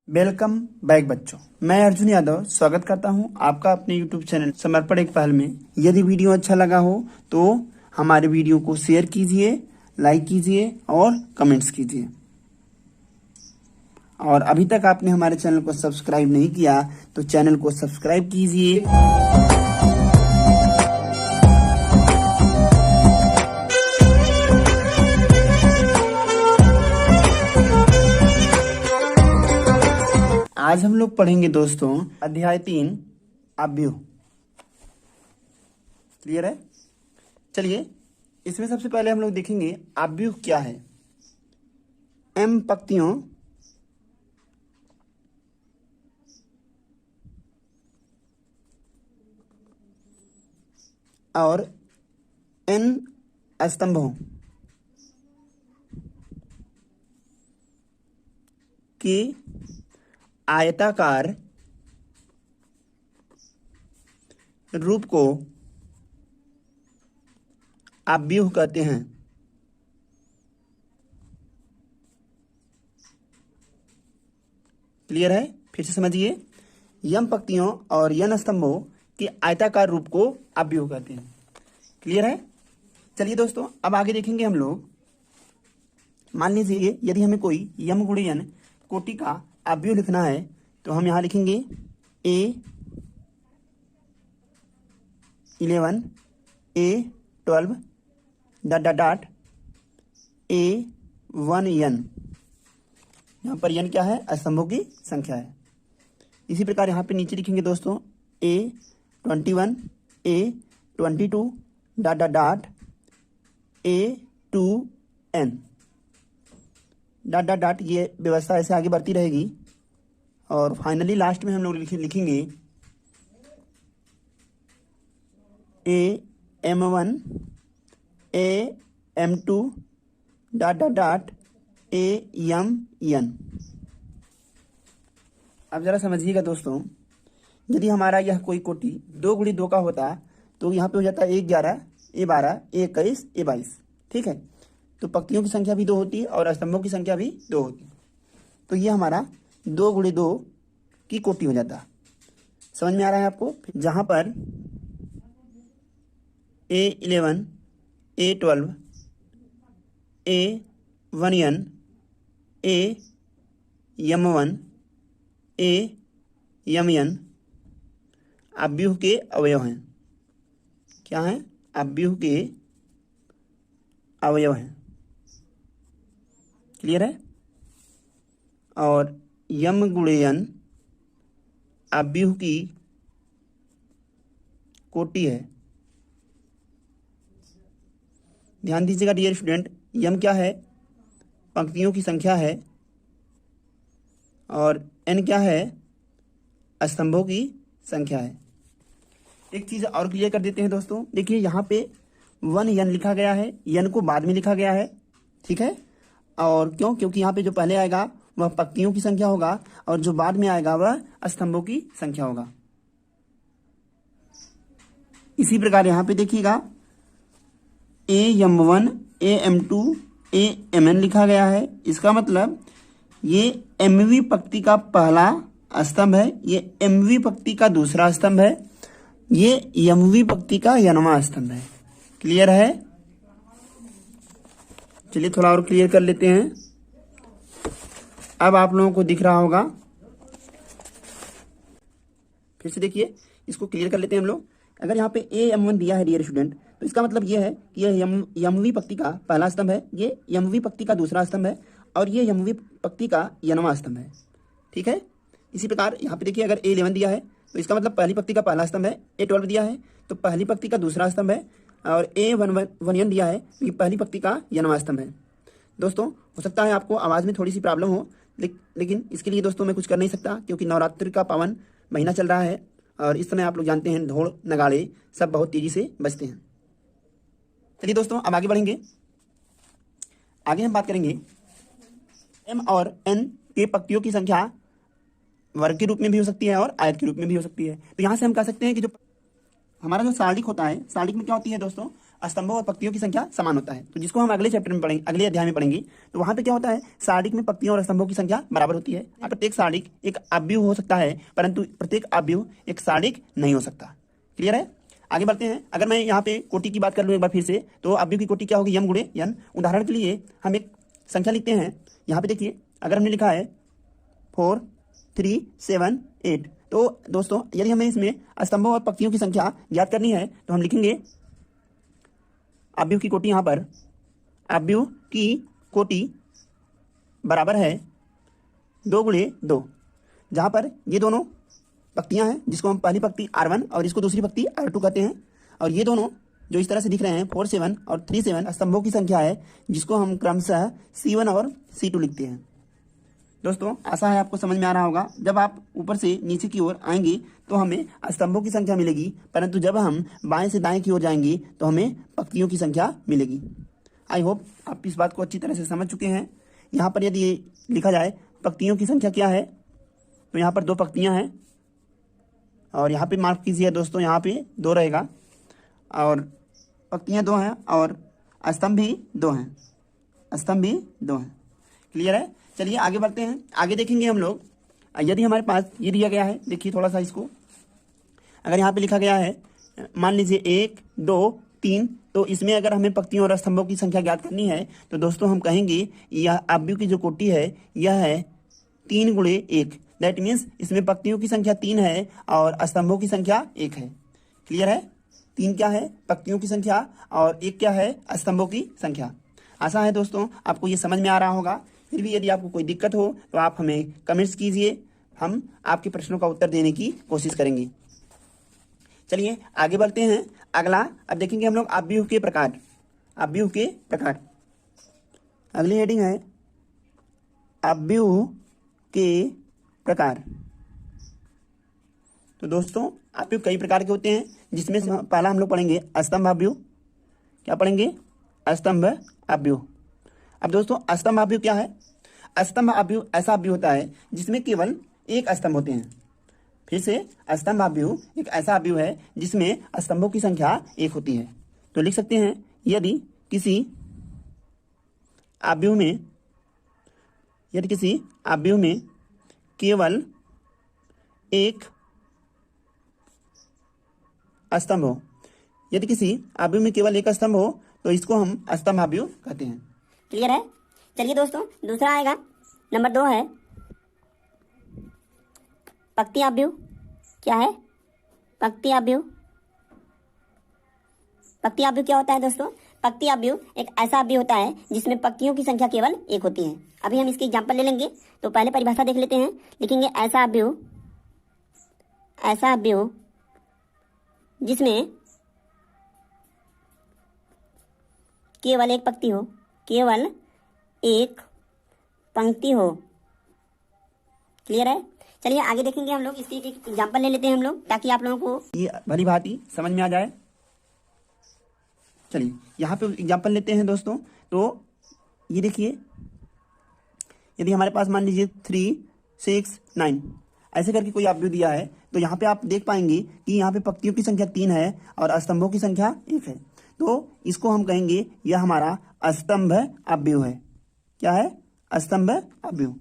Welcome back बच्चों। मैं अर्जुन यादव स्वागत करता हूं आपका अपने यूट्यूब चैनल समर्पण एक पहल में। यदि वीडियो अच्छा लगा हो तो हमारे वीडियो को शेयर कीजिए, लाइक कीजिए और कमेंट्स कीजिए। और अभी तक आपने हमारे चैनल को सब्सक्राइब नहीं किया तो चैनल को सब्सक्राइब कीजिए। आज हम लोग पढ़ेंगे दोस्तों अध्याय 3 अव्यूह। क्लियर है? चलिए इसमें सबसे पहले हम लोग देखेंगे अव्यूह क्या है। एम पंक्तियों और एन स्तंभों की आयताकार रूप को अव्यूह कहते हैं। क्लियर है? फिर से समझिए, यम पंक्तियों और यन स्तंभों के आयताकार रूप को अव्यूह कहते हैं। क्लियर है? चलिए दोस्तों अब आगे देखेंगे हम लोग। मान लीजिए यदि हमें कोई यम गुणे यन कोटि का अव्यूह लिखना है तो हम यहां लिखेंगे A11 A12 डॉट A1n। यहां पर n क्या है? स्तंभों की संख्या है। इसी प्रकार यहां पे नीचे लिखेंगे दोस्तों A21 A22 dot A2n dot. ये व्यवस्था ऐसे आगे बढ़ती रहेगी और फाइनली लास्ट में हम लोग लिखेंगे AM1 AM2 डॉट AMN। अब जरा समझिएगा दोस्तों, यदि हमारा यह कोई कोटि 2 गुणी 2 का होता तो यहाँ पे हो जाता A11 A12 A21 A22। ठीक है, तो पंक्तियों की संख्या भी 2 होती और स्तंभों की संख्या भी 2 होती, तो ये हमारा 2 गुणे 2 की कोटि हो जाता। समझ में आ रहा है आपको? जहां पर A11 A12 A1n AM1 AMN अव्यूह के अवयव हैं। क्या हैं? अव्यूह के अवयव हैं। क्लियर है? और यम गुणे यन अव्यूह की कोटि है। ध्यान दीजिएगा डियर स्टूडेंट, यम क्या है? पंक्तियों की संख्या है और एन क्या है? स्तंभों की संख्या है। एक चीज और क्लियर कर देते हैं दोस्तों, देखिए यहाँ पे 1n लिखा गया है, यन को बाद में लिखा गया है। ठीक है, और क्यों? क्योंकि यहाँ पे जो पहले आएगा वह पंक्तियों की संख्या होगा और जो बाद में आएगा वह स्तंभों की संख्या होगा। इसी प्रकार यहाँ पे देखिएगा AM1 AM2 AMN लिखा गया है। इसका मतलब ये MV पंक्ति का पहला स्तंभ है, ये MV पंक्ति का दूसरा स्तंभ है, ये MV पंक्ति का यनवा स्तंभ है। क्लियर है? चलिए थोड़ा और क्लियर कर लेते हैं। अब आप लोगों को दिख रहा होगा, फिर से देखिए, इसको क्लियर कर लेते हैं हम लोग। अगर यहाँ पे AM1 दिया है डियर स्टूडेंट, तो इसका मतलब ये है कि यह यमवी पंक्ति का पहला स्तंभ है, ये यमवी पंक्ति का दूसरा स्तंभ है और ये यमवी पंक्ति का यनवा स्तंभ है। ठीक है, इसी प्रकार यहाँ पे देखिए अगर A11 दिया है तो इसका मतलब पहली पंक्ति का पहला स्तंभ है। A12 दिया है तो पहली पंक्ति का दूसरा स्तंभ है और A1n दिया है तो ये पहली पंक्ति का यनवा स्तंभ है। दोस्तों हो सकता है आपको आवाज़ में थोड़ी सी प्रॉब्लम हो, लेकिन इसके लिए दोस्तों मैं कुछ कर नहीं सकता, क्योंकि नवरात्रि का पावन महीना चल रहा है और इस समय आप लोग जानते हैं ढोल नगाड़े सब बहुत तेजी से बजते हैं। चलिए दोस्तों अब आगे बढ़ेंगे। आगे हम बात करेंगे M और N के पंक्तियों की संख्या वर्ग के रूप में भी हो सकती है और आयत के रूप में भी हो सकती है। तो यहाँ से हम कह सकते हैं कि जो हमारा जो सारणिक होता है, सारणिक में क्या होती है दोस्तों? स्तंभों और पंक्तियों की संख्या समान होता है। तो जिसको हम अगले चैप्टर में पढ़ेंगे, अगले अध्याय में पढ़ेंगे, तो वहां पे क्या होता है, सारणी में पंक्तियों और स्तंभों की संख्या बराबर होती है। प्रत्येक सारणी एक अवयव हो सकता है, परंतु प्रत्येक अवयव एक सारणी नहीं हो सकता। क्लियर है? आगे बढ़ते हैं। अगर मैं यहाँ पे कोटि की बात कर लूँ एक बार फिर से, तो अवयव की कोटि क्या होगी, यम गुणे यन। उदाहरण के लिए हम एक संख्या लिखते हैं। यहाँ पे देखिए, अगर हमने लिखा है 4 3 7 8, तो दोस्तों यदि हमें इसमें स्तंभों और पंक्तियों की संख्या ज्ञात करनी है तो हम लिखेंगे अवयव की कोटि, यहाँ पर अवयव की कोटि बराबर है 2 गुणे 2, जहाँ पर ये दोनों पंक्तियाँ हैं, जिसको हम पहली पंक्ति R1 और इसको दूसरी पंक्ति R2 कहते हैं, और ये दोनों जो इस तरह से दिख रहे हैं 4 7 और 3 7 स्तंभों की संख्या है, जिसको हम क्रमशः C1 और C2 लिखते हैं। दोस्तों आशा है आपको समझ में आ रहा होगा। जब आप ऊपर से नीचे की ओर आएंगे तो हमें स्तंभों की संख्या मिलेगी, परंतु जब हम बाएं से दाएं की ओर जाएंगे तो हमें पंक्तियों की संख्या मिलेगी। आई होप आप इस बात को अच्छी तरह से समझ चुके हैं। यहाँ पर यदि लिखा जाए पंक्तियों की संख्या क्या है, तो यहाँ पर 2 पंक्तियाँ हैं, और यहाँ पे मार्क कीजिए दोस्तों, यहाँ पे 2 रहेगा, और पंक्तियाँ 2 हैं और स्तंभ भी 2 हैं, स्तंभ भी 2 हैं। क्लियर है? चलिए आगे बढ़ते हैं। आगे देखेंगे हम लोग, यदि हमारे पास ये दिया गया है, देखिए थोड़ा सा इसको, अगर यहाँ पे लिखा गया है मान लीजिए 1 2 3, तो इसमें अगर हमें पंक्तियों और स्तंभों की संख्या ज्ञात करनी है तो दोस्तों हम कहेंगे यह अवयव की जो कोटि है यह है 3 गुणे 1। दैट मीन्स इसमें पंक्तियों की संख्या 3 है और स्तंभों की संख्या 1 है। क्लियर है? 3 क्या है, पंक्तियों की संख्या, और 1 क्या है, स्तंभों की संख्या। आशा है दोस्तों आपको ये समझ में आ रहा होगा। फिर भी यदि आपको कोई दिक्कत हो तो आप हमें कमेंट्स कीजिए, हम आपके प्रश्नों का उत्तर देने की कोशिश करेंगे। चलिए आगे बढ़ते हैं। अगला अब देखेंगे हम लोग अवयव के प्रकार। अवयव के प्रकार, अगली हेडिंग है अवयव के प्रकार। तो दोस्तों अवयव कई प्रकार के होते हैं, जिसमें से पहला हम लोग पढ़ेंगे स्तंभ अवयव। क्या पढ़ेंगे? स्तंभ अवयव। अब दोस्तों स्तंभ अवयव क्या है? स्तंभ अवयव ऐसा अवयव होता है जिसमें केवल एक स्तंभ होते हैं। फिर से, स्तंभ अवयव एक ऐसा अवयव है जिसमें स्तंभों की संख्या 1 होती है। तो लिख सकते हैं, यदि किसी अवयव में केवल एक स्तंभ हो, यदि किसी अवयव में केवल एक स्तंभ हो तो इसको हम स्तंभ अवयव कहते हैं। क्लियर है? चलिए दोस्तों दूसरा आएगा, नंबर 2 है पंक्ति अवयव। क्या है? पंक्ति अवयव। पंक्ति अवयव क्या होता है दोस्तों? पंक्ति अवयव एक ऐसा अवयव होता है जिसमें पंक्तियों की संख्या केवल 1 होती है। अभी हम इसकी एग्जांपल ले लेंगे, तो पहले परिभाषा देख लेते हैं। लिखेंगे ऐसा अवयव जिसमें केवल एक पंक्ति हो, केवल एक पंक्ति हो। क्लियर है? चलिए आगे देखेंगे हम लोग, इसकी एक एग्जांपल ले लेते हैं हम लोग, ताकि आप लोगों को ये भली भांति समझ में आ जाए। चलिए यहाँ पे एग्जांपल लेते हैं दोस्तों। तो ये देखिए, यदि हमारे पास मान लीजिए 3 6 9 ऐसे करके कोई अवयव दिया है, तो यहाँ पे आप देख पाएंगे कि यहाँ पे पंक्तियों की संख्या 3 है और स्तंभों की संख्या 1 है। तो इसको हम कहेंगे यह हमारा स्तंभ अवयव है। क्या है? स्तंभ अवयव।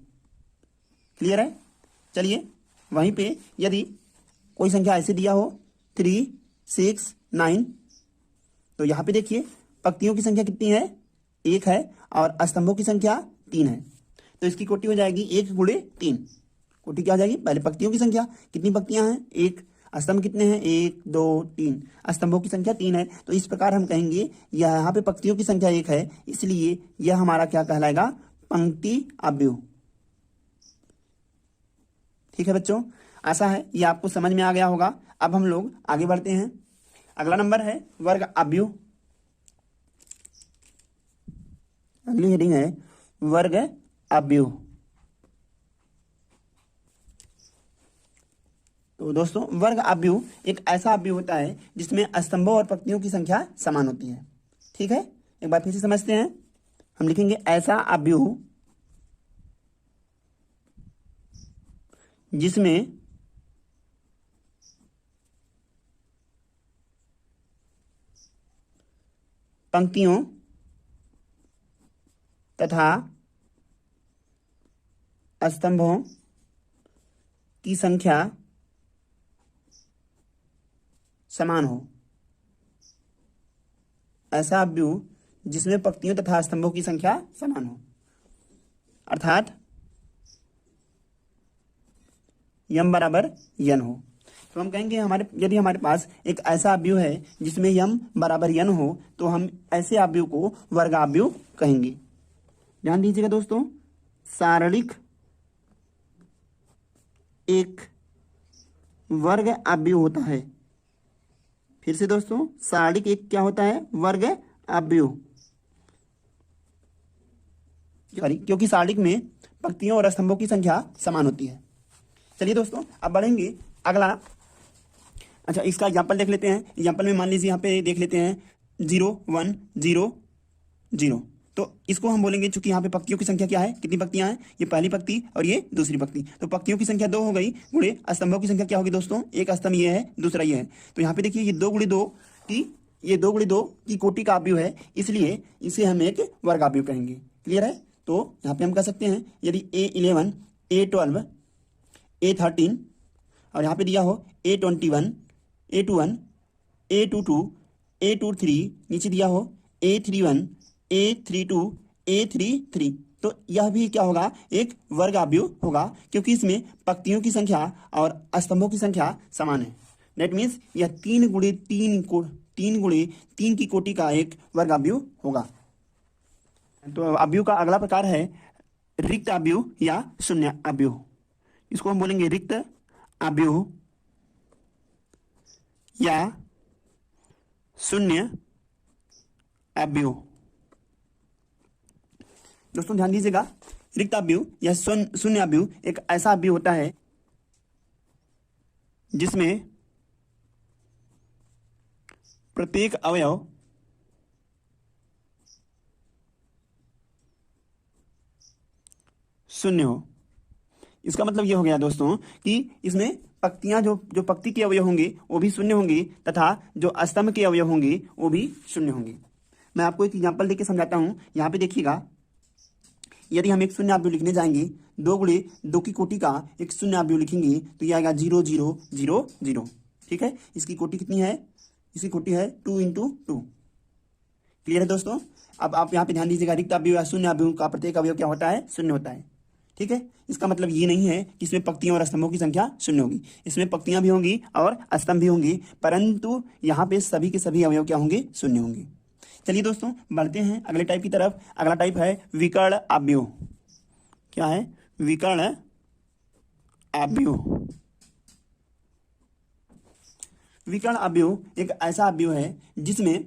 क्लियर है? चलिए वहीं पे यदि कोई संख्या ऐसे दिया हो 3 6 9, तो यहाँ पे देखिए पंक्तियों की संख्या कितनी है? 1 है और स्तंभों की संख्या 3 है। तो इसकी कोटि हो जाएगी 1 गुणे 3। कोटि क्या हो जाएगी? पहले पंक्तियों की संख्या, कितनी पंक्तियां हैं? 1। स्तंभ कितने हैं? 1 2 3। स्तंभों की संख्या 3 है। तो इस प्रकार हम कहेंगे यहाँ पे पंक्तियों की संख्या 1 है, इसलिए यह हमारा क्या कहलाएगा? पंक्ति अवयव। ठीक है बच्चों, आशा है ये आपको समझ में आ गया होगा। अब हम लोग आगे बढ़ते हैं। अगला नंबर है वर्ग अवयव। अगली हेडिंग है वर्ग अवयव। तो दोस्तों वर्ग अवयव एक ऐसा अवयव होता है जिसमें स्तंभों और पंक्तियों की संख्या समान होती है। ठीक है, एक बार फिर से समझते हैं। हम लिखेंगे ऐसा अवयव जिसमें पंक्तियों तथा स्तंभों की संख्या समान हो। ऐसा अव्यूह जिसमें पंक्तियों तथा स्तंभों की संख्या समान हो, अर्थात यम बराबर यन हो। तो हम कहेंगे यदि हमारे पास एक ऐसा अव्यूह है जिसमें यम बराबर यन हो तो हम ऐसे अव्यूह को वर्गाव्यूह कहेंगे। ध्यान दीजिएगा दोस्तों, सारणिक एक वर्ग अव्यूह होता है। फिर से दोस्तों, सारणिक एक क्या होता है? वर्ग अव्यूह। क्योंकि सारणिक में पंक्तियों और स्तंभों की संख्या समान होती है। चलिए दोस्तों, अब बढ़ेंगे अगला। अच्छा, इसका एग्जाम्पल देख लेते हैं। एग्जाम्पल में मान लीजिए यहाँ पे देख लेते हैं 0 1 0 0। तो इसको हम बोलेंगे, चूंकि यहाँ पे पंक्तियों की संख्या क्या है, कितनी पंक्तियां हैं? ये पहली पंक्ति और ये दूसरी पंक्ति। तो पंक्तियों की संख्या 2 हो गई, गुणे स्तंभों की संख्या क्या होगी दोस्तों? एक स्तंभ ये है, दूसरा ये है। तो यहाँ पे देखिए ये 2 × 2 की, ये 2 × 2 की कोटि का अव्यूह है, इसलिए इसे हम एक वर्गाव्यूह कहेंगे। क्लियर है? तो यहाँ पे हम कह सकते हैं यदि A11 A12 A13 और यहाँ पे दिया हो A21 A21 A22 A23, नीचे दिया हो A31 A32 A33, तो यह भी क्या होगा? एक वर्गाव्यूह होगा, क्योंकि इसमें पंक्तियों की संख्या और स्तंभों की संख्या समान है। दैट मीन्स यह 3 × 3 की कोटि का एक वर्गाव्यूह होगा। तो अव्यूह का अगला प्रकार है रिक्त अव्यूह या शून्य अव्यूह। इसको हम बोलेंगे रिक्त अव्यूह या शून्य अव्यूह। दोस्तों ध्यान दीजिएगा, रिक्त अव्यूह या शून्य अव्यूह एक ऐसा अव्यूह होता है जिसमें प्रत्येक अवयव शून्य हो। इसका मतलब यह हो गया दोस्तों कि इसमें पंक्तियां जो पंक्ति के अवयव होंगे वो भी शून्य होंगे, तथा जो स्तंभ के अवयव होंगे वो भी शून्य होंगे। मैं आपको एक एग्जांपल देके समझाता हूं। यहाँ पे देखिएगा, यदि हम एक शून्य अव्यूह लिखने जाएंगे, 2 × 2 की कोटि का एक शून्य अव्यूह लिखेंगे तो यह आएगा 0 0 0 0। ठीक है? इसकी कोटि कितनी है? इसकी कोटि है 2 × 2। क्लियर है दोस्तों? अब आप यहाँ पे ध्यान दीजिएगा, रिक्त अव्यूह या शून्य अव्यूह का प्रत्येक अवयव क्या होता है? शून्य होता है। ठीक है? इसका मतलब ये नहीं है कि इसमें पंक्तियों और स्तंभों की संख्या शून्य होगी। इसमें पंक्तियां भी होंगी और स्तंभ भी होंगी, परंतु यहाँ पे सभी के सभी अवयव क्या होंगे? शून्य होंगे। चलिए दोस्तों, बढ़ते हैं अगले टाइप की तरफ। अगला टाइप है विकर्ण अव्यूह। क्या है? विकर्ण अव्यूह। विकर्ण अव्यूह एक ऐसा अव्यूह है जिसमें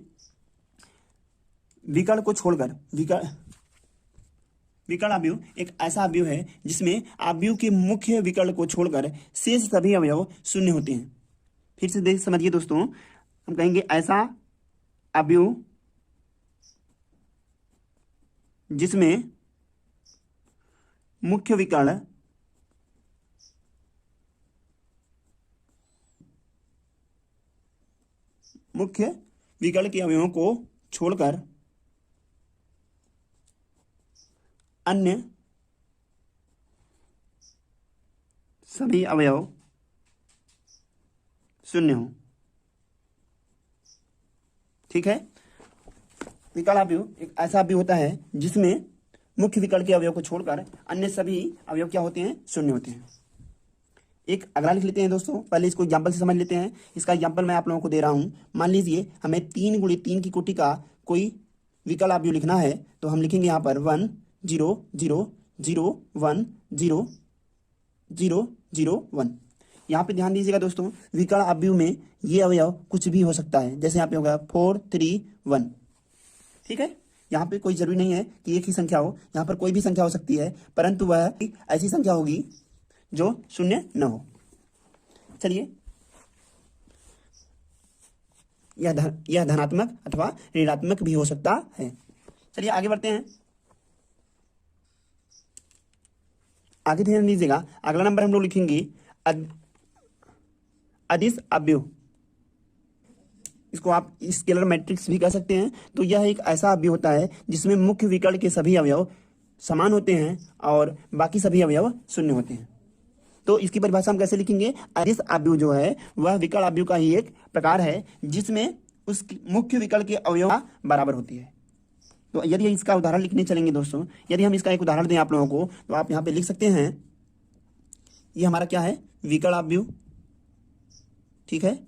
विकर्ण को छोड़कर विकर्ण अव्यूह एक ऐसा अव्यूह है जिसमें अव्यूह के मुख्य विकर्ण को छोड़कर शेष सभी अवयव शून्य होते हैं। फिर से देख समझिए दोस्तों, हम कहेंगे ऐसा अव्यूह जिसमें मुख्य विकर्ण के अवयवों को छोड़कर अन्य सभी अवयव शून्य हो। ठीक है? विकर्ण अव्यूह एक ऐसा अव्यूह होता है जिसमें मुख्य विकर्ण के अवयव को छोड़कर अन्य सभी अवयव क्या होते हैं? शून्य होते हैं। एक अगला लिख लेते हैं दोस्तों। पहले इसको एग्जाम्पल से समझ लेते हैं। इसका एग्जाम्पल मैं आप लोगों को दे रहा हूं। मान लीजिए हमें 3 × 3 की कोटि का कोई विकर्ण अव्यूह लिखना है, तो हम लिखेंगे यहाँ पर 1 0 0 0 1 0 0 0 1। यहाँ पे ध्यान दीजिएगा दोस्तों, विकर्ण अव्यूह में ये अवयव कुछ भी हो सकता है। जैसे यहाँ पे होगा 4 3 1। ठीक है? यहाँ पे कोई जरूरी नहीं है कि एक ही संख्या हो, यहाँ पर कोई भी संख्या हो सकती है, परंतु वह ऐसी संख्या होगी जो शून्य न हो। चलिए, यह धनात्मक अथवा ऋणात्मक भी हो सकता है। चलिए आगे बढ़ते हैं। आगे ध्यान दीजिएगा, अगला नंबर हम लोग लिखेंगे अदिश अव्यूह। इसको आप स्केलर मैट्रिक्स भी कह सकते हैं। तो यह एक ऐसा अवयव होता है जिसमें मुख्य विकर्ण के सभी अवयव समान होते हैं और बाकी सभी अवयव शून्य होते हैं। तो इसकी परिभाषा हम कैसे लिखेंगे? अदिश अवयव जो है वह विकर्ण अवयव का ही एक प्रकार है जिसमें उस मुख्य विकर्ण के अवयव बराबर होती है। तो यदि इसका उदाहरण लिखने चलेंगे दोस्तों, यदि हम इसका एक उदाहरण दें आप लोगों को, तो आप यहाँ पे लिख सकते हैं, ये हमारा क्या है? विकर्ण अवयव, ठीक है,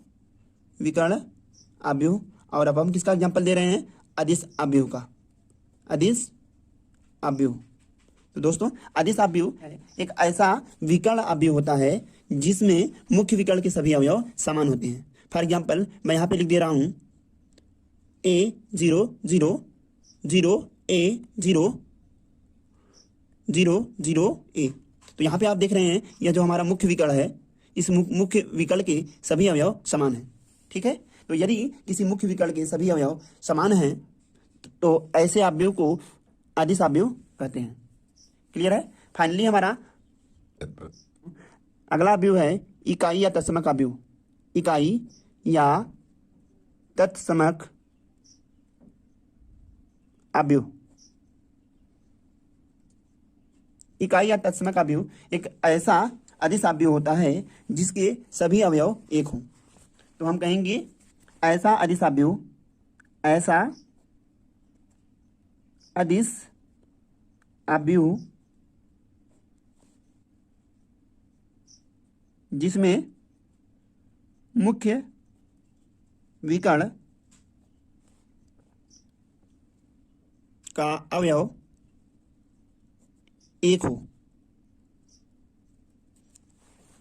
विकर्ण अवयव। और अब हम किसका एग्जांपल दे रहे हैं? अदिश अवयव का, अदिश अवयव। तो दोस्तों अदिश अवयव एक ऐसा विकर्ण अवयव होता है जिसमें मुख्य विकर्ण के सभी अवयव समान होते हैं। फॉर एग्जांपल मैं यहाँ पे लिख दे रहा हूँ A0 0 0 A0 0 0 A। तो यहाँ पे आप देख रहे हैं यह जो हमारा मुख्य विकर्ण है, इस मुख्य विकर्ण के सभी अवयव समान हैं, ठीक है। तो यदि किसी मुख्य विकर्ण के सभी अवयव समान हैं तो ऐसे अवयव को अदिश अवयव कहते हैं। क्लियर है? फाइनली हमारा अगला अवयव है इकाई या तत्समक अवयव। इकाई या तत्समक अवयव। इकाई या तत्समक अवयव एक ऐसा अदिश अवयव होता है जिसके सभी अवयव एक हों। तो हम कहेंगे ऐसा अदिश अवयव, ऐसा अदिश अवयव जिसमें मुख्य विकर्ण का अवयव एक हो।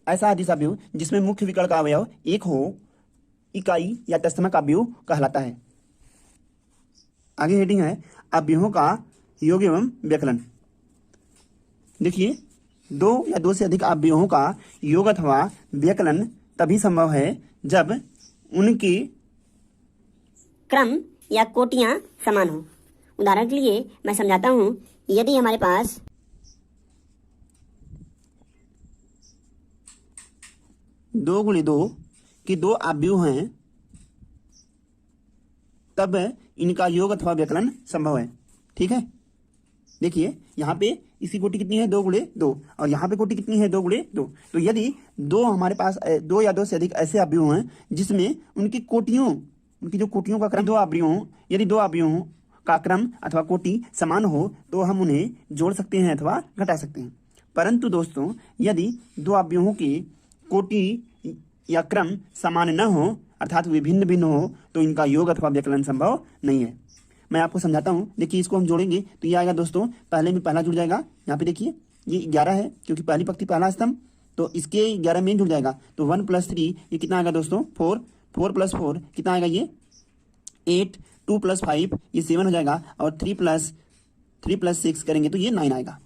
ऐसा अदिश अवयव जिसमें मुख्य विकर्ण का अवयव एक हो इकाई या तत्समक अवयव कहलाता है। आगे हेडिंग है अवयवों का योग एवं व्यकलन। देखिए, दो या दो से अधिक अवयवों का योग अथवा व्यकलन तभी संभव है जब उनकी क्रम या कोटियां समान हो। उदाहरण के लिए मैं समझाता हूं, यदि हमारे पास 2 × 2 की दो अवयव हैं तब इनका योग अथवा व्यकलन संभव है, ठीक है। देखिए यहाँ पे इसकी कोटि कितनी है? 2 × 2 और यहाँ पे कोटि कितनी है? 2 × 2। तो यदि दो हमारे पास दो या दो से अधिक ऐसे अवयव हैं जिसमें उनकी जो कोटियों का क्रम यदि दो अवयवों का क्रम अथवा कोटि समान हो तो हम उन्हें जोड़ सकते हैं अथवा घटा सकते हैं। परंतु दोस्तों यदि दो अवयवों की कोटि या क्रम समान न हो अर्थात वे भिन्न भिन्न हो तो इनका योग अथवा व्यकलन संभव नहीं है। मैं आपको समझाता हूँ। देखिए, इसको हम जोड़ेंगे तो ये आएगा दोस्तों, पहले में पहला जुड़ जाएगा। यहाँ पे देखिए ये 11 है क्योंकि पहली पंक्ति पहला स्तंभ, तो इसके 11 में जुड़ जाएगा। तो 1 + 3 ये कितना आएगा दोस्तों? 4। 4 + 4 कितना आएगा? ये 8। 2 + 5 ये 7 हो जाएगा और 3 + 6 करेंगे तो ये 9 आएगा।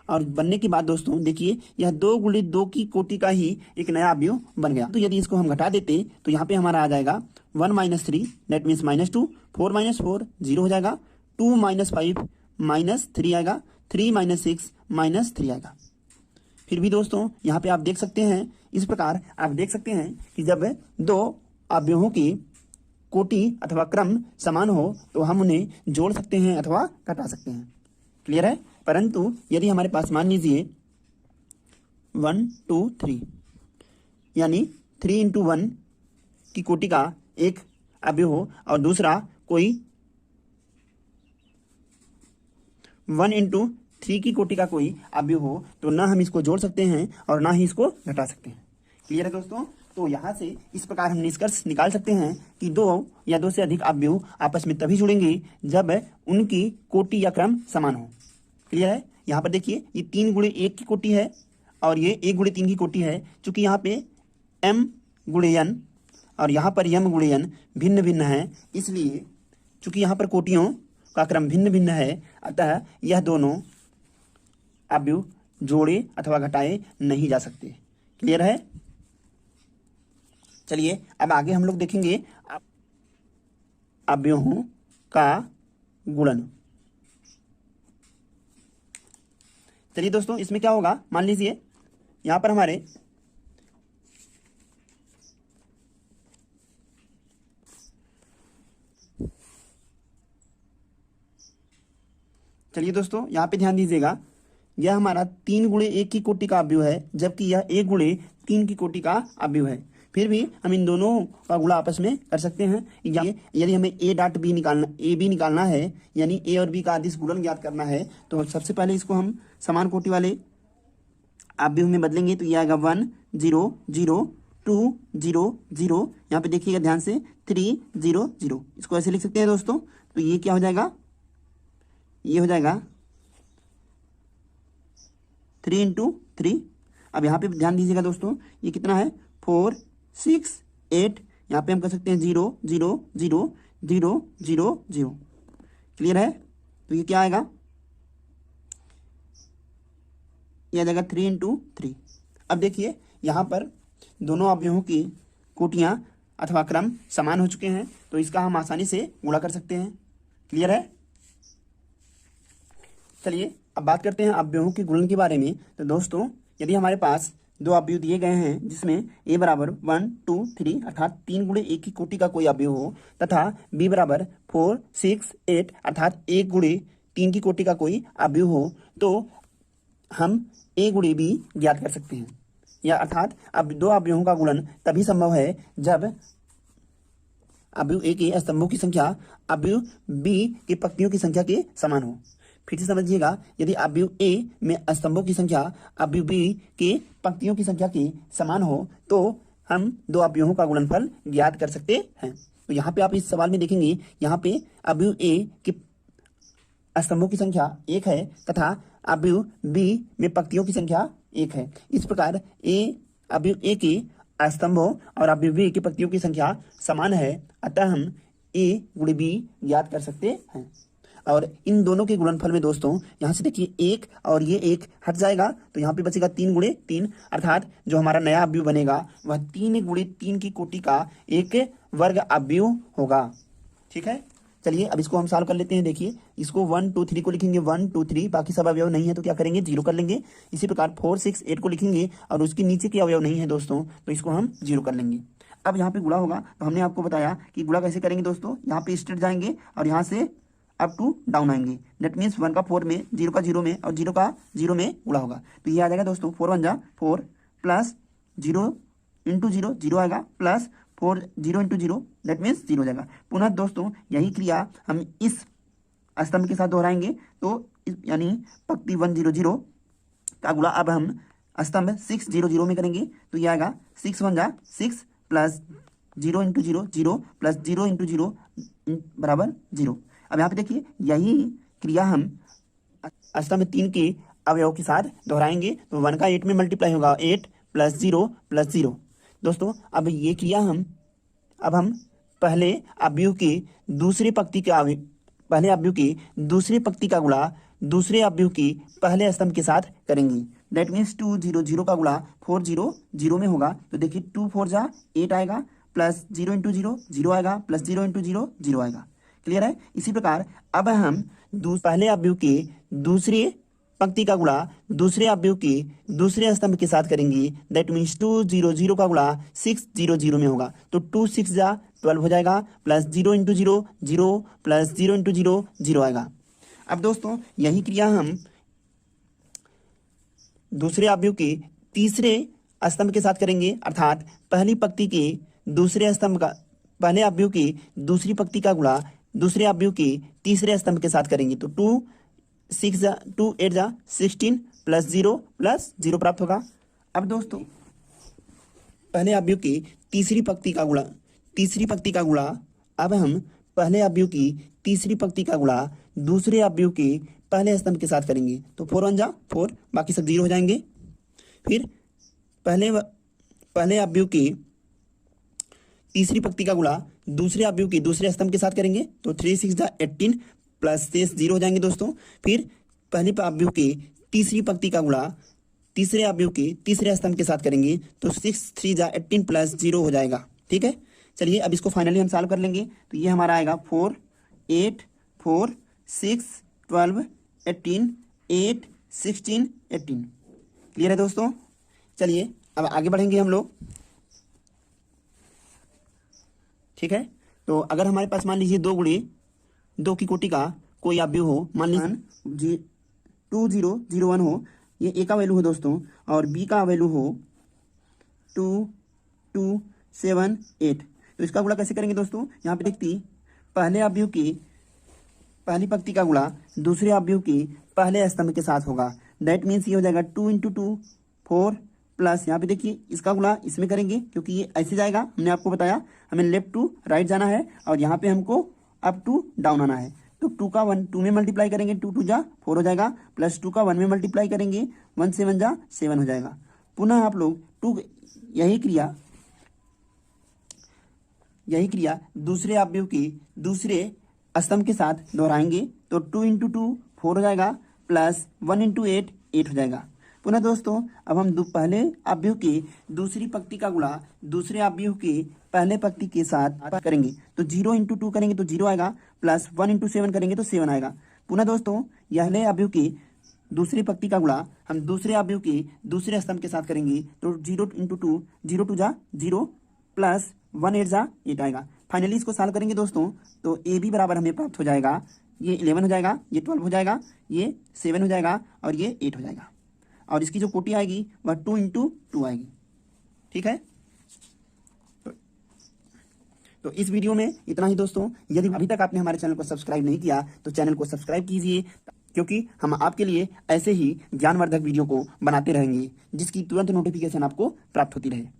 और बनने के बाद दोस्तों देखिए यह 2 × 2 की कोटि का ही एक नया अवयव बन गया। तो यदि इसको हम घटा देते तो यहाँ पे हमारा आ जाएगा 1 - 3 दैट मीन्स -2, 4 - 4 0 हो जाएगा, 2 - 5 -3 आएगा, 3 - 6 -3 आएगा। फिर भी दोस्तों यहाँ पे आप देख सकते हैं, इस प्रकार आप देख सकते हैं कि जब दो अवयवों की कोटि अथवा क्रम समान हो तो हम उन्हें जोड़ सकते हैं अथवा घटा सकते हैं। क्लियर है? परंतु यदि हमारे पास मान लीजिए 1 2 3 यानी 3 × 1 की कोटि का एक अवयव हो और दूसरा कोई 1 × 3 की कोटि का कोई अवयव हो तो ना हम इसको जोड़ सकते हैं और ना ही इसको घटा सकते हैं। क्लियर है दोस्तों? तो यहाँ से इस प्रकार हम निष्कर्ष निकाल सकते हैं कि दो या दो से अधिक अवयव आपस में तभी जुड़ेंगे जब उनकी कोटि या क्रम समान हो। क्लियर है? यहाँ पर देखिए ये 3 × 1 की कोटि है और ये 1 × 3 की कोटि है। चूंकि यहाँ पे m × n और यहाँ पर m × n भिन्न भिन्न है, इसलिए चूंकि यहाँ पर कोटियों का क्रम भिन्न भिन्न है अतः यह दोनों अवयव जोड़े अथवा घटाए नहीं जा सकते। क्लियर है? चलिए अब आगे हम लोग देखेंगे अवयवों का गुणन। चलिए दोस्तों इसमें क्या होगा, मान लीजिए यहां पर हमारे चलिए दोस्तों यहाँ पे ध्यान दीजिएगा, यह हमारा 3 गुणे 1 की कोटि का अवयव है, जबकि यह 1 गुणे 3 की कोटि का अवयव है। फिर भी हम इन दोनों का गुणा आपस में कर सकते हैं। यदि हमें ए बी निकालना है, यानी ए और बी का अदिश गुणन ज्ञात करना है, तो सबसे पहले इसको हम समान कोटि वाले अवयव में बदलेंगे। तो ये आएगा 1 0 0 2 0 0, यहाँ पे देखिएगा ध्यान से 3 0 0, इसको ऐसे लिख सकते हैं दोस्तों। तो ये क्या हो जाएगा, ये हो जाएगा 3 इंटू 3। अब यहाँ पे ध्यान दीजिएगा दोस्तों, ये कितना है 4 6 8, यहाँ पे हम कर सकते हैं 0 0 0 0 0 0। क्लियर है? तो ये क्या आएगा, ये आ जाएगा 3 इंटू 3। अब देखिए यहाँ पर दोनों अवयवों की कोटियाँ अथवा क्रम समान हो चुके हैं, तो इसका हम आसानी से गुणा कर सकते हैं। क्लियर है? चलिए अब बात करते हैं अवयवों के गुणन के बारे में। तो दोस्तों यदि हमारे पास दो अवयव दिए गए हैं, जिसमें a बराबर 1 2 3 अर्थात 3 गुणे 1 की कोटि का कोई अवयव हो, तथा b बराबर 4 6 8 अर्थात 1 गुणे 3 की कोटि का कोई अवयव हो, तो हम a गुणे b ज्ञात कर सकते हैं। या अर्थात अब दो अवयवों का गुणन तभी संभव है जब अवयव a के स्तंभों की संख्या अवयव b की पंक्तियों की संख्या के समान हो। फिर से समझिएगा, यदि अवयव a में स्तंभों की संख्या अवयव b के पंक्तियों की संख्या के समान हो, तो हम दो अवयवों का गुणनफल ज्ञात कर सकते हैं। तो यहाँ पे आप इस सवाल में देखेंगे, यहाँ पे अवयव a के स्तंभों की संख्या 1 है तथा अवयव b में पंक्तियों की संख्या 1 है। इस प्रकार अवयव a के स्तंभों और अवयव b की पंक्तियों की संख्या समान है, अतः हम a गुणे b ज्ञात कर सकते हैं। और इन दोनों के गुणनफल में दोस्तों यहाँ से देखिए 1 और ये 1 हट जाएगा, तो यहाँ पे बचेगा 3 गुणे 3, अर्थात जो हमारा नया अवयव बनेगा वह 3 गुणे 3 की कोटि का एक वर्ग अवयव होगा। ठीक है, चलिए अब इसको हम सॉल्व कर लेते हैं। देखिए इसको 1 2 3 को लिखेंगे 1 2 3, बाकी सब अवयव नहीं है तो क्या करेंगे 0 कर लेंगे। इसी प्रकार 4 6 8 को लिखेंगे और उसके नीचे के अवयव नहीं है दोस्तों, तो इसको हम 0 कर लेंगे। अब यहाँ पे गुणा होगा, तो हमने आपको बताया कि गुणा कैसे करेंगे दोस्तों। यहाँ पे स्ट्रेट जाएंगे और यहाँ से अप टू डाउन आएंगे। दैट मीन्स 1 का 4 में, 0 का 0 में और 0 का 0 में गुणा होगा। तो ये आ जाएगा दोस्तों 4 1 जा 4 प्लस 0 इंटू 0 0 आएगा, प्लस 4 0 इंटू 0 दैट मीन्स 0 हो जाएगा। पुनः दोस्तों यही क्रिया हम इस स्तंभ के साथ दोहराएंगे, तो यानी पंक्ति 1 0 0 का गुणा अब हम स्तंभ 6 0 0 में करेंगे। तो ये आएगा 6 1 जा 6 प्लस 0 इंटू 0 0 प्लस 0 इंटू 0 बराबर 0। अब यहाँ पे देखिए यही क्रिया हम स्तंभ 3 के अवयव के साथ दोहराएंगे, तो 1 का 8 में मल्टीप्लाई होगा 8 प्लस 0 प्लस 0। दोस्तों अब ये क्रिया हम पहले अवयव की दूसरी पंक्ति का गुणा दूसरे अवयव की पहले स्तंभ के साथ करेंगे। दैट मीन्स 2 0 0 का गुणा 4 0 0 में होगा। तो देखिए 2 4 जा 8 आएगा, प्लस 0 इंटू 0 0 आएगा, प्लस 0 इंटू 0 0 आएगा। क्लियर है? इसी प्रकार अब हम पहले अवयव की दूसरी पंक्ति का गुणा दूसरे अवयव की दूसरे स्तंभ के साथ करेंगे। दैट मीन्स 2 0 0 का गुणा 6 0 0 में होगा। तो 2 6 जा 12 हो जाएगा, प्लस 0 इंटू 0 0 प्लस 0 इंटू 0 0 आएगा। अब दोस्तों यही क्रिया हम दूसरे अवयव के तीसरे स्तंभ के साथ करेंगे, अर्थात पहली पंक्ति के दूसरे स्तंभ का पहले अवयव की दूसरी पंक्ति का गुणा दूसरे अवयव के तीसरे स्तंभ के साथ करेंगे। तो 2 8 जा 16 प्लस 0 प्लस 0 प्राप्त होगा। अब दोस्तों पहले अवयव की तीसरी पंक्ति का गुणा अब हम पहले अवयव की तीसरी पंक्ति का गुणा दूसरे अवयव के पहले स्तंभ के साथ करेंगे। तो 4 1 जा 4, बाकी सब 0 हो जाएंगे। फिर पहले अवयव की तीसरी पंक्ति का गुणा दूसरे अवयव के दूसरे स्तंभ के साथ करेंगे। तो 3 6 जा 18 प्लस 6 0 हो जाएंगे दोस्तों। फिर पहले अवयव के तीसरी पंक्ति का गुणा तीसरे अवयव के तीसरे स्तंभ के साथ करेंगे। तो 6 3 जा 18 प्लस 0 हो जाएगा। ठीक है, चलिए अब इसको फाइनली हम सॉल्व कर लेंगे। तो ये हमारा आएगा 4 8 4 6 12 18 8 16 18। क्लियर है दोस्तों? चलिए अब आगे बढ़ेंगे हम लोग। ठीक है, तो अगर हमारे पास मान लीजिए 2 गुणे 2 की कोटि का कोई अवयव हो, मान लीजिए 2001 हो, ये ए का वैल्यू हो दोस्तों, और बी का वैल्यू हो 2278, तो इसका गुणा कैसे करेंगे दोस्तों? यहाँ पे देखती पहले अवयव की पहली पंक्ति का गुणा दूसरे अवयव की पहले स्तंभ के साथ होगा। दैट मीन्स ये हो जाएगा 2 × 2 4 प्लस यहाँ पे देखिए इसका गुणा इसमें करेंगे, क्योंकि ये ऐसे जाएगा, हमने आपको बताया हमें लेफ्ट टू राइट जाना है और यहाँ पे हमको अप टू डाउन आना है। तो 2 का 1 2 में मल्टीप्लाई करेंगे, 2 2 जा 4 हो जाएगा, प्लस 2 का 1 में मल्टीप्लाई करेंगे, 1 7 जा 7 हो जाएगा। पुनः आप लोग 2 यही क्रिया दूसरे अवयव की दूसरे स्तंभ के साथ दोहराएंगे, तो 2 × 2 4 हो जाएगा, प्लस 1 × 8 8 हो जाएगा। पुनः दोस्तों अब हम पहले अवयव की दूसरी पंक्ति का गुणा दूसरे अवयव की पहले पंक्ति के साथ करेंगे, तो 0 × 2 करेंगे तो 0 आएगा, प्लस 1 × 7 करेंगे तो 7 आएगा। पुनः दोस्तों यह अवयव की दूसरी पंक्ति का गुणा हम दूसरे अवयव की दूसरे स्तंभ के साथ करेंगे, तो 0 × 2 0 2 जा 0, प्लस 1 8 जा 8 आएगा। फाइनली इसको सॉल्व करेंगे दोस्तों, तो ए बी बराबर हमें प्राप्त हो जाएगा, ये 11 हो जाएगा, ये 12 हो जाएगा, ये 7 हो जाएगा और ये 8 हो जाएगा, और इसकी जो कोटि आएगी वह 2 × 2 आएगी। ठीक है, तो इस वीडियो में इतना ही दोस्तों। यदि अभी तक आपने हमारे चैनल को सब्सक्राइब नहीं किया तो चैनल को सब्सक्राइब कीजिए, क्योंकि हम आपके लिए ऐसे ही ज्ञानवर्धक वीडियो को बनाते रहेंगे जिसकी तुरंत नोटिफिकेशन आपको प्राप्त होती रहे।